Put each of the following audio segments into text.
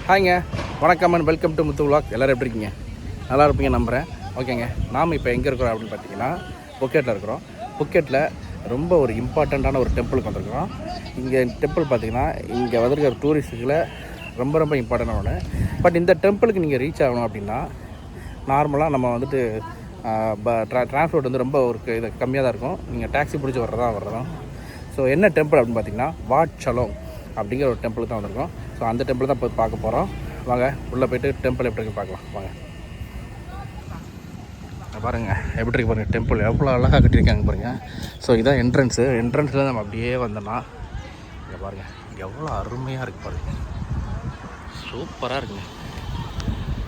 ஹாய்ங்க, வணக்கம் and welcome to Muthu vlog. எல்லோரும் எப்படி இருக்கீங்க? நல்லா இருப்பீங்க நம்புகிறேன். ஓகேங்க, நாம் இப்போ எங்கே இருக்கிறோம் அப்படின்னு பார்த்தீங்கன்னா புக்கெட்டில் இருக்கிறோம். புக்கெட்டில் ரொம்ப ஒரு இம்பார்ட்டண்ட்டான ஒரு டெம்பிளுக்கு வந்திருக்கிறோம். இங்கே டெம்பிள் பார்த்திங்கன்னா இங்கே வந்திருக்கிற டூரிஸ்ட்டுகளை ரொம்ப ரொம்ப இம்பார்ட்டண்டான ஒன்று. பட் இந்த டெம்பிளுக்கு நீங்கள் ரீச் ஆகணும் அப்படின்னா நார்மலாக நம்ம வந்துட்டு டிரான்ஸ்போர்ட் வந்து ரொம்ப ஒரு இது கம்மியாக தான் இருக்கும். நீங்கள் டாக்ஸி பிடிச்சி வர்றதான். ஸோ என்ன டெம்பிள் அப்படின்னு பார்த்தீங்கன்னா வாட் சலோங் அப்படிங்கிற ஒரு டெம்பிள் தான் வந்திருக்கோம். ஸோ அந்த டெம்பிள் தான் போய் பார்க்க போகிறோம். வாங்க உள்ளே போய்ட்டு டெம்பிள் எப்படி இருக்கு பார்க்கலாம். வாங்க பாருங்கள் எப்படி இருக்கு பாருங்கள். டெம்பிள் எவ்வளோ அழகாக கட்டியிருக்காங்க பாருங்கள். ஸோ இதான் என்ட்ரன்ஸில் நம்ம அப்படியே வந்தோன்னா இங்கே பாருங்கள் எவ்வளோ அருமையாக இருக்குது பாருங்கள். சூப்பராக இருக்குங்க.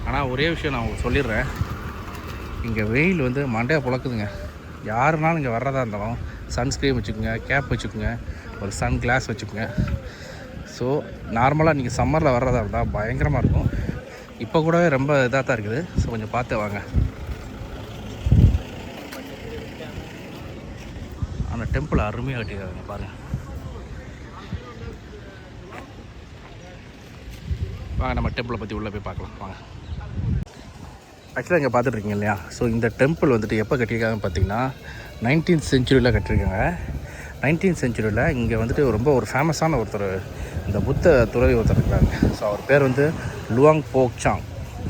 ஆனால் ஒரே விஷயம் நான் உங்களுக்கு சொல்லிடுறேன், இங்கே வெயில் வந்து மண்டையை புழக்குதுங்க. யாருனாலும் இங்கே வர்றதா இருந்தாலும் சன்ஸ்க்ரீன் வச்சுக்கோங்க, கேப் வச்சுக்கோங்க, ஒரு சன் கிளாஸ் வச்சுக்கோங்க. ஸோ நார்மலாக நீங்கள் சம்மரில் வர்றதா இருந்தால் பயங்கரமாக இருக்கும். இப்போ கூடவே ரொம்ப இதாக தான் இருக்குது. ஸோ கொஞ்சம் பார்த்து வாங்க. அந்த டெம்பிள் அருமையாக கட்டியிருக்காங்க பாருங்கள். வாங்க நம்ம டெம்பிளை பற்றி உள்ளே போய் பார்க்கலாம். வாங்க. ஆக்சுவலாக இங்கே பார்த்துட்ருக்கீங்க இல்லையா? ஸோ இந்த டெம்பிள் வந்துட்டு எப்போ கட்டியிருக்காங்கன்னு பார்த்தீங்கன்னா 19th century கட்டியிருக்காங்க. 19th century இங்கே வந்துட்டு ரொம்ப ஒரு ஃபேமஸான ஒருத்தர், இந்த புத்த துறவி ஒருத்தர் இருக்கிறாங்க. ஸோ அவர் பேர் வந்து லுவாங் போக் சாங்.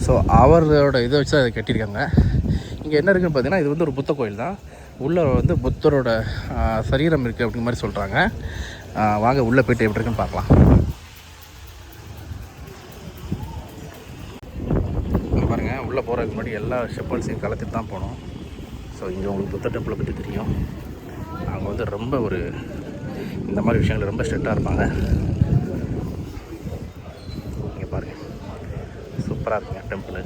ஸோ அவரோட இதை வச்சு அதை கட்டியிருக்காங்க. இங்கே என்ன இருக்குதுன்னு பார்த்தீங்கன்னா இது வந்து ஒரு புத்த கோயில் தான். உள்ளே வந்து புத்தரோட சரீரம் இருக்குது அப்படிங்கிற மாதிரி சொல்கிறாங்க. வாங்க உள்ளே போய்ட்டு எப்படி இருக்குன்னு பார்க்கலாம். இங்கே பாருங்கள், உள்ளே போகிறதுக்கு முன்னாடி எல்லா ஷெப்பல்ஸையும் கலத்திட்டு தான் போகணும். ஸோ இங்கே உங்களுக்கு புத்த டெம்பிளை பற்றி தெரியும். அவங்க வந்து ரொம்ப ஒரு இந்த மாதிரி விஷயங்கள் ரொம்ப ஸ்ட்ரிக்டாக இருப்பாங்க. இங்கே பாருங்கள் சூப்பராக இருக்குங்க டெம்பிள்.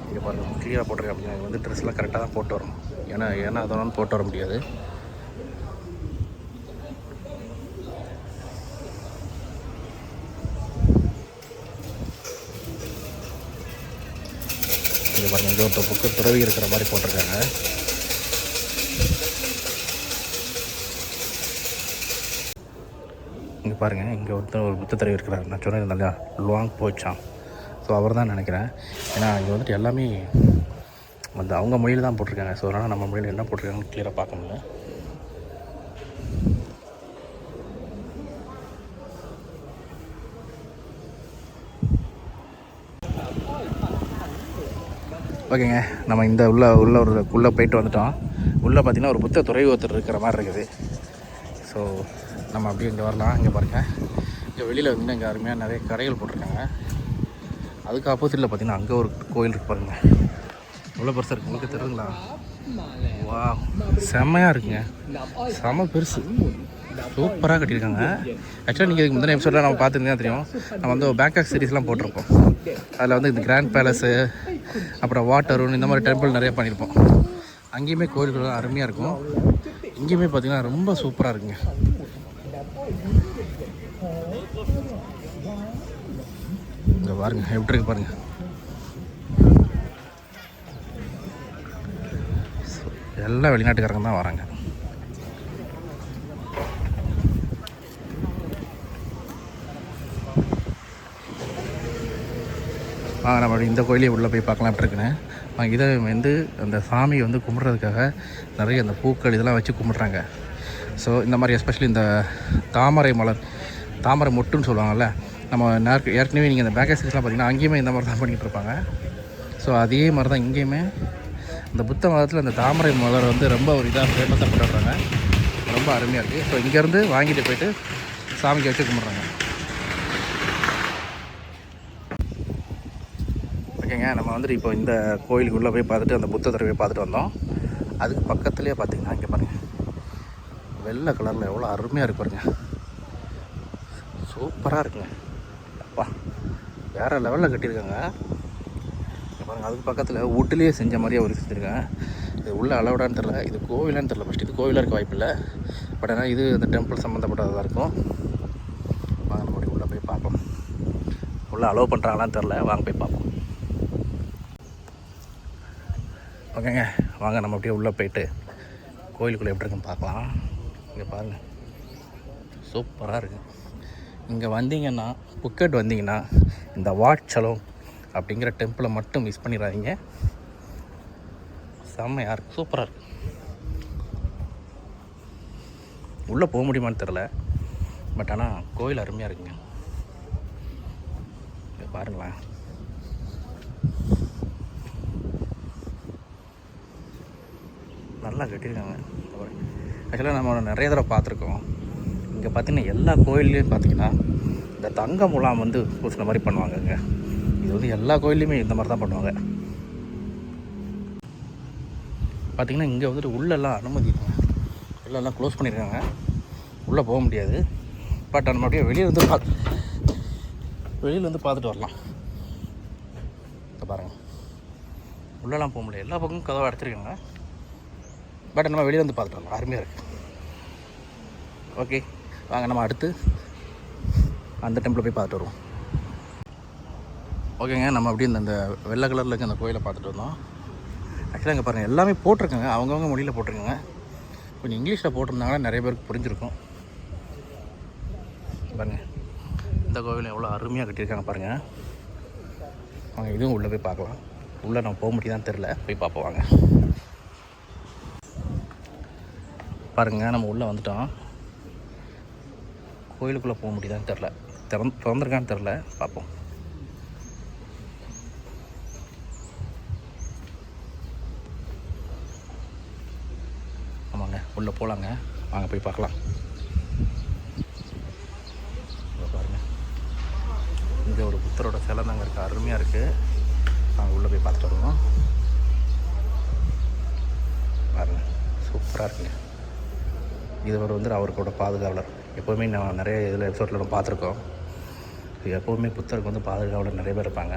இங்கே பாருங்கள் கிளியராக போட்டிருக்கேன். அப்படிங்க வந்து ட்ரெஸ்லாம் கரெக்டாக தான் போட்டு வரணும். ஏன்னா அதனால போட்டு வர முடியாது. இங்கே பாருங்கள் இங்கே ஒருத்தர் புக்கு துறவி இருக்கிற மாதிரி போட்டிருக்காங்க. இங்கே பாருங்கள் இங்கே ஒரு புத்த துறவி இருக்கிறார். நான் சொன்னது நல்லா லுவாங் போச்சான். ஸோ அவர் தான் நினைக்கிறேன். ஏன்னா இங்கே வந்துட்டு எல்லாமே வந்து அவங்க மொழியில் தான் போட்டிருக்காங்க. ஸோ அதனால் நம்ம மொழியில் என்ன போட்டிருக்காங்கன்னு கிளியராக பார்க்க முடியல. ஓகேங்க, நம்ம இந்த உள்ளே போயிட்டு வந்துட்டோம். உள்ளே பார்த்திங்கன்னா ஒரு புத்த துறவி ஒருத்தர் இருக்கிற மாதிரி இருக்குது. ஸோ நம்ம அப்படியே இங்கே வரலாம். இங்கே பாருங்கள், இங்கே வெளியில் வந்து இங்கே அருமையாக நிறைய கடைகள் போட்டிருக்காங்க. அதுக்கு ஆப்போசிட்டில் பார்த்திங்கன்னா அங்கே ஒரு கோயில் இருக்கு பாருங்கள். இவ்வளோ பெருசாக இருக்குது, உங்களுக்கு தெரியுங்களா? வா, செம்மையாக இருக்குங்க. செம்ம பெருசு, சூப்பராக கட்டியிருக்காங்க. ஆக்சுவலாக நீங்கள் இதுக்கு முந்தின எபிசோடில் நம்ம பார்த்துருந்தீங்கன்னா தெரியும், நம்ம வந்து பேங்காக் சீரிஸ்லாம் போட்டிருப்போம். அதில் வந்து இந்த கிராண்ட் பேலஸு, அப்புறம் வாட்டர் இந்த மாதிரி டெம்பிள் நிறைய பண்ணியிருப்போம். அங்கேயுமே கோயில்கள் அருமையாக இருக்கும். இங்கேயுமே பார்த்திங்கன்னா ரொம்ப சூப்பராக இருக்குங்க. இங்கே பாருங்கள் எப்படி இருக்கு பாருங்கள். எல்லாம் வெளிநாட்டுக்காரங்க தான் வராங்க. நம்ம அப்படி இந்த கோயிலே உள்ளே போய் பார்க்கலாம் எப்படி இருக்குன்னு. இதை வந்து அந்த சாமி வந்து கும்பிட்றதுக்காக நிறைய அந்த பூக்கள் இதெல்லாம் வச்சு கும்பிட்றாங்க. ஸோ இந்த மாதிரி எஸ்பெஷலி இந்த தாமரை மலர், தாமரை மொட்டுன்னு சொல்லுவாங்கள்ல, நம்ம ஏற்கனவே நீங்கள் இந்த பேக்கேஜ் சீரிஸ்லாம் பார்த்திங்கன்னா அங்கேயுமே இந்த மாதிரி தான் பண்ணிகிட்டு இருப்பாங்க. ஸோ அதே மாதிரி தான் இங்கேயுமே இந்த புத்த மதத்தில் இந்த தாமரை மலர் வந்து ரொம்ப ஒரு இதாக ஃபேமஸாக கொண்டாடுறாங்க. ரொம்ப அருமையாக இருக்குது. ஸோ இங்கேருந்து வாங்கிட்டு போய்ட்டு சாமிக்கு வச்சு கும்பிட்றாங்க. ஓகேங்க, நம்ம வந்துட்டு இப்போ இந்த கோயிலுக்குள்ளே போய் பார்த்துட்டு அந்த புத்த துறவியை பார்த்துட்டு வந்தோம். அதுக்கு பக்கத்துலேயே பார்த்திங்கன்னா இங்கே பாருங்கள் வெள்ளை கலரில் எவ்வளோ அருமையாக இருக்கு பாருங்கள். சூப்பராக இருக்குங்க. அப்பா, வேறு லெவலில் கட்டியிருக்காங்க. பாருங்கள் அதுக்கு பக்கத்தில் வீட்டிலேயே செஞ்ச மாதிரியே ஒரு செஞ்சுருக்கேன். இது உள்ளே அலவுடான்னு தெரில, இது கோவிலான்னு தெரில. ஃபஸ்ட்டு இது கோவிலாக இருக்க வாய்ப்பு இல்லை. பட் ஆனால் இது இந்த டெம்பிள் சம்மந்தப்பட்டதாக இருக்கும். வாங்க நம்ம உள்ளே போய் பார்ப்போம். உள்ளே அலோவ் பண்ணுறாங்களான்னு தெரில, வாங்க போய் பார்ப்போம். ஓகேங்க, வாங்க நம்ம அப்படியே உள்ளே போயிட்டு கோயிலுக்குள்ளே எப்படி இருக்குன்னு பார்க்கலாம். இங்கே பாருங்கள் சூப்பராக இருக்குது. இங்கே வந்தீங்கன்னா புக்கெட் வந்தீங்கன்னா இந்த வாட்சலம் அப்படிங்கிற டெம்பிளை மட்டும் மிஸ் பண்ணிடாதீங்க. செம்மையாக இருக்குது, சூப்பராக இருக்குது. உள்ளே போக முடியுமான்னு தெரில, பட் ஆனால் கோயில் அருமையாக இருக்குங்க. பாருங்களேன், நல்லா கட்டியிருக்காங்க. ஆக்சுவலாக நம்ம நிறைய தடவை பார்த்துருக்கோம். இங்கே பார்த்திங்கன்னா எல்லா கோயில்லையும் பார்த்திங்கன்னா இந்த தங்க முலாம் வந்து பூசின மாதிரி பண்ணுவாங்கங்க. இது வந்து எல்லா கோயில்லையுமே இந்த மாதிரி தான் பண்ணுவாங்க. பார்த்திங்கன்னா இங்கே வந்துட்டு உள்ளெல்லாம் அனுமதி இல்லைங்க, உள்ளெல்லாம் க்ளோஸ் பண்ணியிருக்காங்க, உள்ளே போக முடியாது. பட் நம்ம அப்படியே வெளியில் வந்து பார்த்துட்டு வரலாம். இப்போ பாருங்கள், உள்ளெல்லாம் போக முடியாது, எல்லா பக்கமும் கதவை அடைச்சிருக்காங்க. பட் நம்ம வெளியே வந்து பார்த்துட்டு வரலாம், அருமையாக இருக்குது. ஓகே, வாங்க நம்ம அடுத்து அந்த டெம்பிளை போய் பார்த்துட்டு வருவோம். ஓகேங்க, நம்ம அப்படியே இந்த வெள்ளை கலரில் இருக்க அந்த கோயிலை பார்த்துட்டு வந்தோம். ஆக்சுவலாக இங்கே பாருங்கள், எல்லாமே போட்டிருக்காங்க, அவங்கவுங்க மொழியில் போட்டிருக்காங்க. கொஞ்சம் இங்கிலீஷில் போட்டிருந்தாங்கன்னா நிறைய பேருக்கு புரிஞ்சிருக்கும். பாருங்கள், இந்த கோவிலும் எவ்வளோ அருமையாக கட்டியிருக்காங்க பாருங்கள். வாங்க இதுவும் உள்ளே போய் பார்க்கலாம். உள்ளே நம்ம போக முடியுதான்னு தெரில, போய் பார்ப்போம் வாங்க. பாருங்கள், நம்ம உள்ளே வந்துட்டோம். கோயிலுக்குள்ளே போக முடியுதான்னு தெரில, திறந்துருக்கான்னு தெரில, பார்ப்போம். ஆமாங்க, உள்ளே போகலாங்க, வாங்க போய் பார்க்கலாம். பாருங்கள், இங்கே ஒரு புத்தரோட சிலை தாங்க இருக்குது, அருமையாக இருக்குது. நாங்கள் உள்ளே போய் பார்த்துட்டு வருவோம். பாருங்கள், சூப்பராக இருக்குங்க. இது வந்து அவருக்கோட பாதுகாவலர். எப்போவுமே நான் நிறைய இதில் எபிசோடில் நம்ம பார்த்துருக்கோம். எப்போவுமே புத்தருக்கு வந்து பாதுகாவலர் நிறைய பேர் இருப்பாங்க.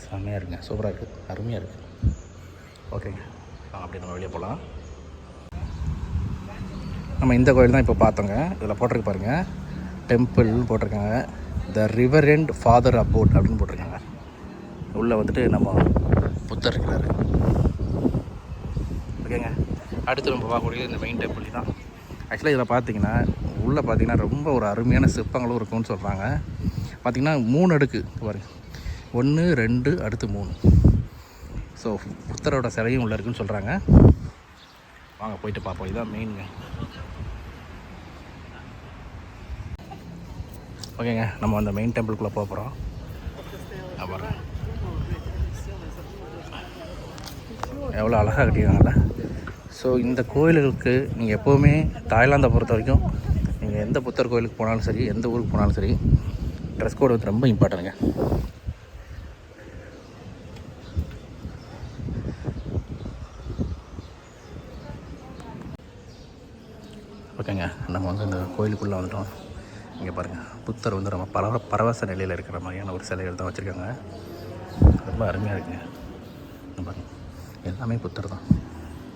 செம்மையாக இருக்குங்க, சூப்பராக இருக்குது, அருமையாக இருக்குது. ஓகேங்க, அப்படி நம்ம வெளியே போகலாம். நம்ம இந்த கோயில் தான் இப்போ பார்த்தோங்க. இதில் போட்டிருக்கு பாருங்கள், டெம்பிள் போட்டிருக்காங்க, த ரிவரெண்ட் ஃபாதர் அபோட் அப்படின்னு போட்டிருக்காங்க. உள்ளே வந்துட்டு நம்ம புத்தர் இருக்கிறாரு. ஓகேங்க, அடுத்து நம்ம பார்க்கக்கூடிய இந்த மெயின் டெம்பிள் தான். ஆக்சுவலாக இதில் பார்த்தீங்கன்னா உள்ளே பார்த்தீங்கன்னா ரொம்ப ஒரு அருமையான சிற்பங்களும் இருக்கும்னு சொல்கிறாங்க. பார்த்திங்கன்னா 3 அடுக்கு பாருங்க, 1 2 அடுத்து 3. ஸோ புத்தரோட சிலையும் உள்ளே இருக்குன்னு சொல்கிறாங்க. வாங்க போயிட்டு பார்ப்போம். இதுதான் மெயினுங்க. ஓகேங்க, நம்ம அந்த மெயின் டெம்பிளுக்குள்ளே போக போகிறோம். அப்புறம் எவ்வளோ அழகாக கட்டியிருக்காங்கல்ல. ஸோ இந்த கோயில்களுக்கு நீங்கள் எப்போவுமே தாய்லாந்தை பொறுத்த வரைக்கும் நீங்கள் எந்த புத்தர் கோயிலுக்கு போனாலும் சரி, எந்த ஊருக்கு போனாலும் சரி, ட்ரெஸ் கோடு வந்து ரொம்ப இம்பார்ட்டன்ட்டுங்க. ஓகேங்க, நம்ம வந்து இந்த கோயிலுக்குள்ளே வந்துட்டோம். இங்கே பாருங்கள், புத்தர் வந்து ரொம்ப பரவச நிலையில் இருக்கிற மாதிரியான ஒரு சிலைகள் தான் வச்சுருக்காங்க. ரொம்ப அருமையாக இருக்குங்க. பாருங்கள், எல்லாமே புத்தர் தான்.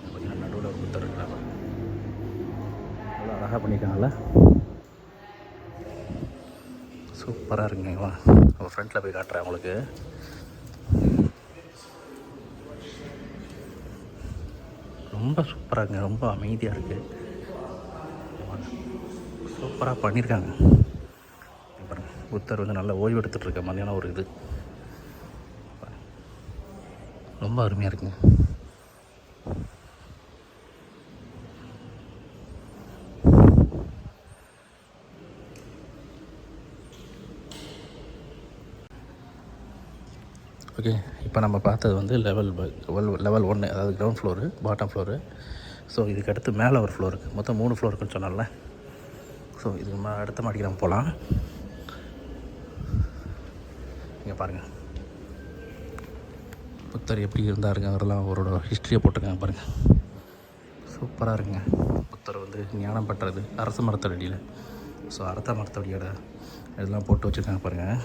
பார்த்தீங்கன்னா நடுவில் ஒரு புத்தர் இருக்கிறாங்க, அவ்வளோ அழகாக பண்ணியிருக்காங்கல்ல, சூப்பராக இருக்குங்க. நம்ம ஃப்ரண்ட்டில் போய் காட்டுறேன் உங்களுக்கு. ரொம்ப சூப்பராக இருக்குங்க, ரொம்ப அமைதியாக இருக்குது, சூப்பராக பண்ணியிருக்காங்க. புத்தர் வந்து நல்லா ஓய்வு எடுத்துகிட்டு இருக்க மாதிரியான ஒரு இது ரொம்ப அருமையாக இருக்குங்க. ஓகே, இப்போ நம்ம பார்த்தது வந்து லெவல் 1, அதாவது ground floor, bottom floor. So இதுக்கு அடுத்து மேலே ஒரு ஃப்ளோர் இருக்குது, மொத்தம் 3 ஃப்ளோர் இருக்குன்னு சொன்னால. ஸோ இதுக்கு அடுத்த மாடிக்கு நம்ம போகலாம். இங்கே பாருங்கள், புத்தர் எப்படி இருந்தாருங்க, அதெல்லாம் அவரோட ஹிஸ்ட்ரியை போட்டிருக்காங்க பாருங்கள், சூப்பராக இருக்குங்க. புத்தர் வந்து ஞானம் பெற்றது அரச மரத்தடியில். ஸோ அரச மரத்தடியோட இதெல்லாம் போட்டு வச்சுருக்காங்க பாருங்கள்.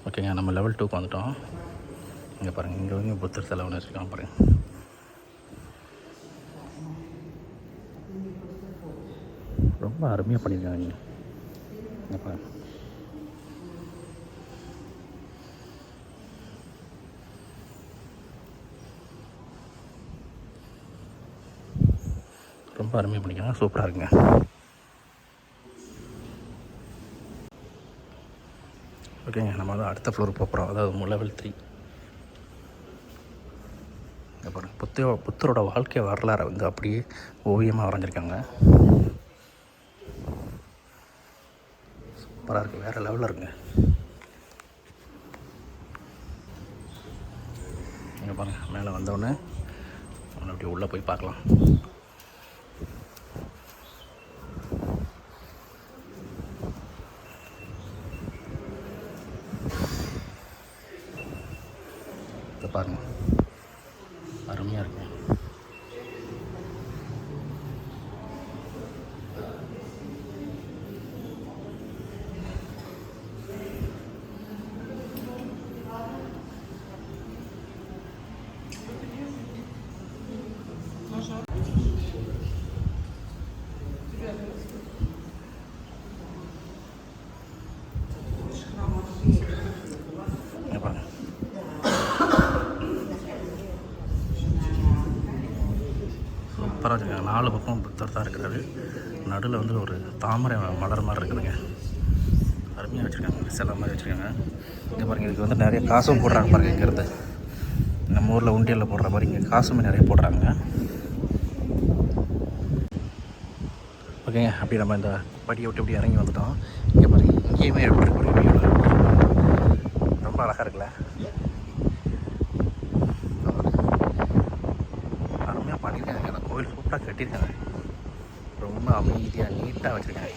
ஓகேங்க, நம்ம லெவல் 2க்கு வந்துட்டோம். இங்கே பாருங்கள், இங்கே வந்து புத்தர் சிலை ஒன்று வச்சுருக்காங்க பாருங்கள், ரொம்ப அருமையாக பண்ணியிருக்காங்க. இங்கே பாருங்கள், ரொம்ப அருமையாக பண்ணிக்கலாம், சூப்பராக இருக்குங்க. ஓகேங்க, நம்ம தான் அடுத்த ஃப்ளோர் போகிறோம், அதாவது லெவல் 3. இங்கே பாருங்கள், புத்தரோட வாழ்க்கை வரலாறை வந்து அப்படியே ஓவியமாக வரைஞ்சிருக்காங்க. சூப்பராக இருக்குது, வேறு லெவலில் இருக்குங்க. இங்கே பாருங்கள், மேலே வந்தோடனே அவனை அப்படியே உள்ளே போய் பார்க்கலாம். இதை பாருங்கள், அருமையாக இருக்குங்க. சூப்பராக வச்சுருக்காங்க. 4 பக்கம் புத்தர் தான் இருக்கிறாரு. நடுவில் வந்து ஒரு தாமரை மலர் மாதிரி இருக்குதுங்க. அருமையாக வச்சுருக்காங்க, சிலை மாதிரி வச்சுருக்காங்க. இங்கே பாருங்கள், இதுக்கு வந்து நிறைய காசும் போடுறாங்க பாருங்கள். இங்கேருந்து நம்ம ஊரில் உண்டியலில் போடுற மாதிரி இங்கே காசுமே நிறைய போடுறாங்க. ஓகேங்க, அப்படி நம்ம இந்த படியை விட்டு இப்படி இறங்கி வந்துட்டோம். இங்கே பாருங்கள், இங்கேயுமே எப்படி இருக்கு, ரொம்ப அழகாக இருக்குல்ல. அருமையாக பண்ணியிருக்காங்க, அந்த கோயில் சூப்பராக கட்டியிருக்காங்க. ரொம்ப அமைதியாக நீட்டாக வச்சுருக்காங்க.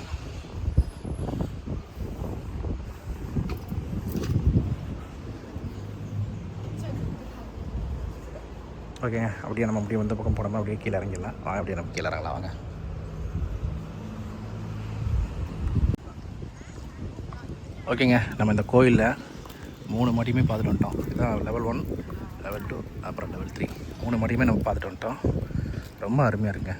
ஓகேங்க, அப்படியே நம்ம அப்படியே வந்த பக்கம் போனோம்னா அப்படியே கீழே இறங்கிடலாம். அப்படியே நம்ம கீழே இறங்கலாம் வாங்க. ஓகேங்க, நம்ம இந்த கோயிலில் 3 மடியுமே பார்த்துட்டு வந்துட்டோம். இதுதான் லெவல் 1, லெவல் 2, அப்புறம் லெவல் 3. 3 மடியுமே நம்ம பார்த்துட்டு வந்துட்டோம். ரொம்ப அருமையாக இருக்குங்க.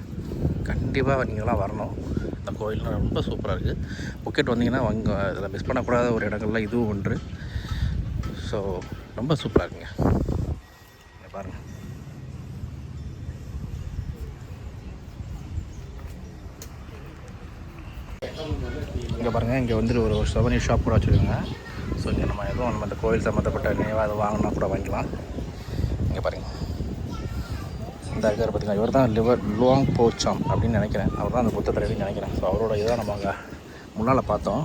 கண்டிப்பாக நீங்களாம் வரணும். இந்த கோயில்லாம் ரொம்ப சூப்பராக இருக்குது. புக்கெட் வந்தீங்கன்னா அங்கே இதில் மிஸ் பண்ணக்கூடாத ஒரு இடங்கள்லாம் இதுவும் ஒன்று. ஸோ ரொம்ப சூப்பராக இருக்குங்க. இங்கே பாருங்கள், இங்கே பாருங்கள், இங்கே வந்துட்டு ஒரு souvenir ஷாப் கூட வச்சுருக்காங்க. ஸோ இங்கே நம்ம எதுவும் இந்த கோயில் சம்மந்தப்பட்ட நினைவாக எதுவும் வாங்கினா கூட வாங்கிக்கலாம். இங்கே பாருங்கள், இந்த இருக்கார் பார்த்திங்களா, இவர் தான் லுவாங் போ சாம் அப்படின்னு நினைக்கிறேன். அவர் தான் அந்த புத்த தலைவர்னு நினைக்கிறேன். ஸோ அவரோட இதான் நம்ம அங்கே முன்னால் பார்த்தோம்.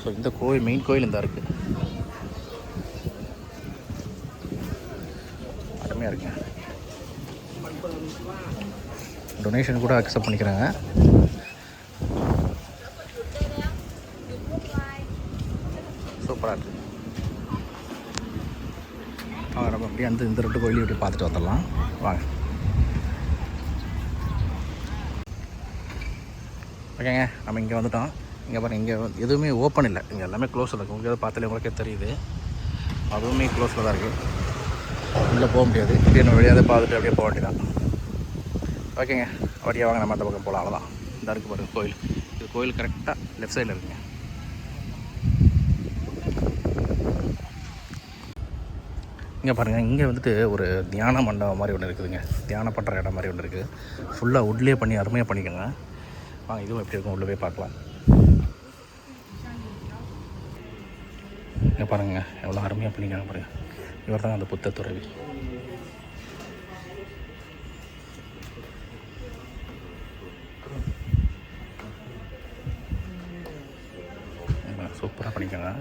ஸோ இந்த கோயில், மெயின் கோயில் இந்த இருக்குது. அருமையாக இருக்குங்க. டொனேஷன் கூட அக்செப்ட் பண்ணிக்கிறாங்க. சூப்பராக இருக்குது. நம்ம அப்படியே இந்த 2 கோயிலையும் இப்படி பார்த்துட்டு வந்துடலாம் வாங்க. ஓகேங்க, நம்ம இங்கே வந்துட்டோம். இங்கே பாருங்கள், இங்கே எதுவுமே ஓப்பன் இல்லை, இங்கே எல்லாமே க்ளோஸில் இருக்குது. உங்களுக்கு பார்த்தாலே உங்களுக்கே தெரியுது, அதுவுமே க்ளோஸில் தான் இருக்குது. உள்ளே போக முடியாது. இப்படியே நம்ம வெளியாவது பார்த்துட்டு அப்படியே போக வேண்டியதான். ஓகேங்க, அப்படியே வாங்க, நம்ம அந்த பக்கம் போகலாம். அவ்வளோதான். இந்த இருக்குது பாருங்கள் கோயில். இது கோயில் கரெக்டாக லெஃப்ட் சைடில் இருக்குங்க. இங்கே பாருங்கள், இங்கே வந்துட்டு ஒரு தியான மண்டபம் மாதிரி ஒன்று இருக்குதுங்க. தியானம் பண்ணுற இடம் மாதிரி ஒன்று இருக்குது. ஃபுல்லாக வுட்லேயே பண்ணி அருமையாக பண்ணிக்கோங்க. வாங்க, இதுவும் எப்படி இருக்கும், உள்ளே போய் பார்க்கலாம். இங்கே பாருங்கள், எவ்வளோ அருமையாக பண்ணிக்காங்க பாருங்கள். இவர் தான் அந்த புத்த துறவி. சூப்பராக பண்ணிக்கோங்க.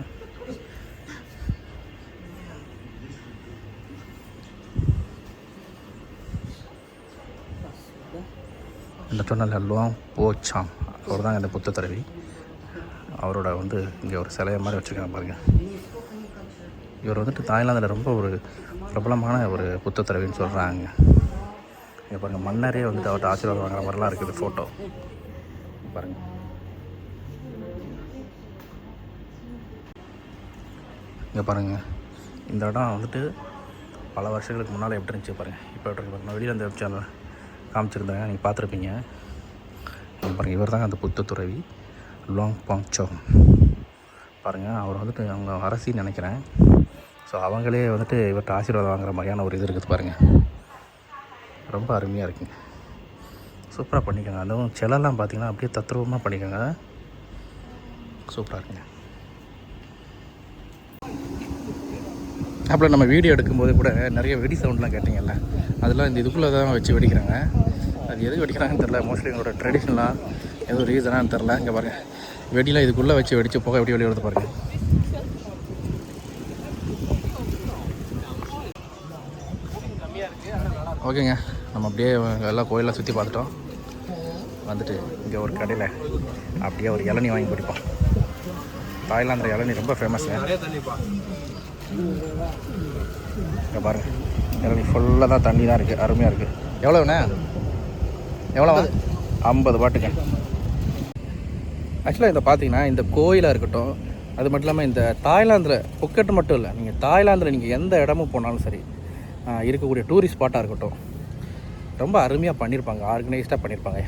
இந்த சொன்ன லுவாங் போ சாம், அவர் தான் இந்த புத்த துறவி. அவரோட வந்து இங்கே ஒரு சிலையை மாதிரி வச்சுருக்காங்க பாருங்கள். இவர் வந்துட்டு தாய்லாந்தில் ரொம்ப ஒரு பிரபலமான ஒரு புத்த துறவின்னு சொல்கிறாங்க. இங்கே பாருங்கள், மன்னரே வந்துட்டு அவர்கிட்ட ஆசீர்வாதம் வாங்குற மாதிரிலாம் இருக்குது ஃபோட்டோ பாருங்கள். இங்கே பாருங்கள், இந்த இடம் வந்துட்டு பல வருஷங்களுக்கு முன்னால் எப்படி இருந்துச்சு பாருங்கள், இப்போ எப்படி இருக்கு பாருங்கள். வெளியில் அந்த சேனல் காமிச்சிருந்தாங்க, நீங்கள் பார்த்துருப்பீங்க. இங்கே பாருங்கள், இவர் தாங்க அந்த புத்த துறவி லுவாங் பாங் சாம் பாருங்கள். அவர் வந்துட்டு அவங்க அரசின்னு நினைக்கிறேன். ஸோ அவங்களே வந்துட்டு இவர்கிட்ட ஆசீர்வாதம் வாங்குற மாதிரியான ஒரு இது இருக்குது பாருங்கள். ரொம்ப அருமையாக இருக்குங்க. சூப்பராக பண்ணிக்கோங்க. அதுவும் சிலெல்லாம் பார்த்தீங்கன்னா அப்படியே தத்ரூபமாக பண்ணிக்கோங்க. சூப்பராக இருக்குங்க. அப்புறம் நம்ம வீடியோ எடுக்கும்போது கூட நிறைய வெடி சவுண்ட்லாம் கேட்டிங்கல்ல, அதெல்லாம் இந்த இதுக்குள்ளே தான் வச்சு வெடிக்கிறாங்க. அது எதுக்கு வெடிக்கிறாங்கன்னு தெரில. மோஸ்ட்லி எங்களோட ட்ரெடிஷ்னலாக எதுவும் ரீசனானு தெரில. இங்கே பாருங்கள், வெடிலாம் இதுக்குள்ளே வச்சு வெடித்து போக எப்படி வெளியே வருது பாருங்கள். ஓகேங்க, நம்ம அப்படியே எல்லா கோயிலெலாம் சுற்றி பார்த்துட்டோம். வந்துட்டு இங்கே ஒரு கடையில் அப்படியே ஒரு இளநீ வாங்கி குடிப்போம். தாய்லாந்தில் இளநீ ரொம்ப ஃபேமஸ்ங்க. இங்கே பாருங்கள், இளநீ ஃபுல்லாக தான் தண்ணி தான் இருக்குது. அருமையாக இருக்குது. எவ்வளோண்ணே? எவ்வளோ? 50 பாட்டுங்க. ஆக்சுவலாக இதை பார்த்தீங்கன்னா இந்த கோயிலாக இருக்கட்டும், அது மட்டும் இல்லாமல் இந்த தாய்லாந்தில் புக்கெட்டு மட்டும் இல்லை, நீங்கள் தாய்லாந்தில் நீங்கள் எந்த இடமும் போனாலும் சரி, இருக்கக்கூடிய டூரிஸ்ட் ஸ்பாட்டாக இருக்கட்டும், ரொம்ப அருமையாக பண்ணியிருப்பாங்க, ஆர்கனைஸ்டாக பண்ணியிருப்பாங்க.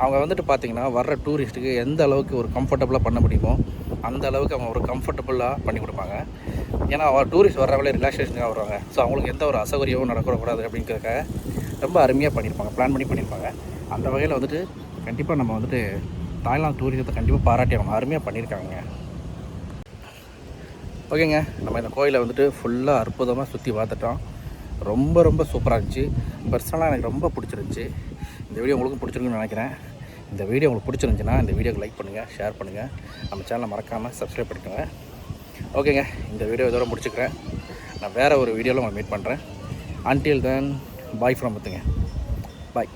அவங்க வந்துட்டு பார்த்திங்கன்னா வர்ற டூரிஸ்ட்டுக்கு எந்த அளவுக்கு ஒரு கம்ஃபர்டபுளாக பண்ண முடியுமோ அந்த அளவுக்கு அவங்க ஒரு கம்ஃபர்டபுளாக பண்ணி கொடுப்பாங்க. ஏன்னா டூரிஸ்ட் வர்றவங்களே ரிலாக்ஸேஷனுக்காக வருவாங்க. ஸோ அவங்களுக்கு எந்த ஒரு அசௌகரியமும் நடக்கக்கூடாது அப்படிங்கிறதுக்காக ரொம்ப அருமையாக பண்ணியிருப்பாங்க, பிளான் பண்ணி பண்ணியிருப்பாங்க. அந்த வகையில் வந்துட்டு கண்டிப்பாக நம்ம வந்துட்டு தாய்லாந்து டூரிசத்தை கண்டிப்பாக பாராட்டி அவங்க அருமையாக பண்ணியிருக்காங்க. ஓகேங்க, நம்ம இந்த கோயிலை வந்துட்டு ஃபுல்லாக அற்புதமாக சுற்றி பார்த்துட்டோம். ரொம்ப ரொம்ப சூப்பராக இருந்துச்சு. பர்சனலாக எனக்கு ரொம்ப பிடிச்சிருந்துச்சி. இந்த வீடியோ உங்களுக்கும் பிடிச்சிருக்குன்னு நினைக்கிறேன். இந்த வீடியோ உங்களுக்கு பிடிச்சிருந்துச்சின்னா இந்த வீடியோக்கு லைக் பண்ணுங்கள், ஷேர் பண்ணுங்கள், நம்ம சேனலை மறக்காமல் சப்ஸ்கிரைப் பண்ணிக்கோங்க. ஓகேங்க, இந்த வீடியோ இதோட முடிச்சுக்கிறேன். நான் வேறு ஒரு வீடியோவில் உங்களை மீட் பண்ணுறேன். அன்டில் தென், பாய் ஃப்ரம் முத்துங்க. பாய்.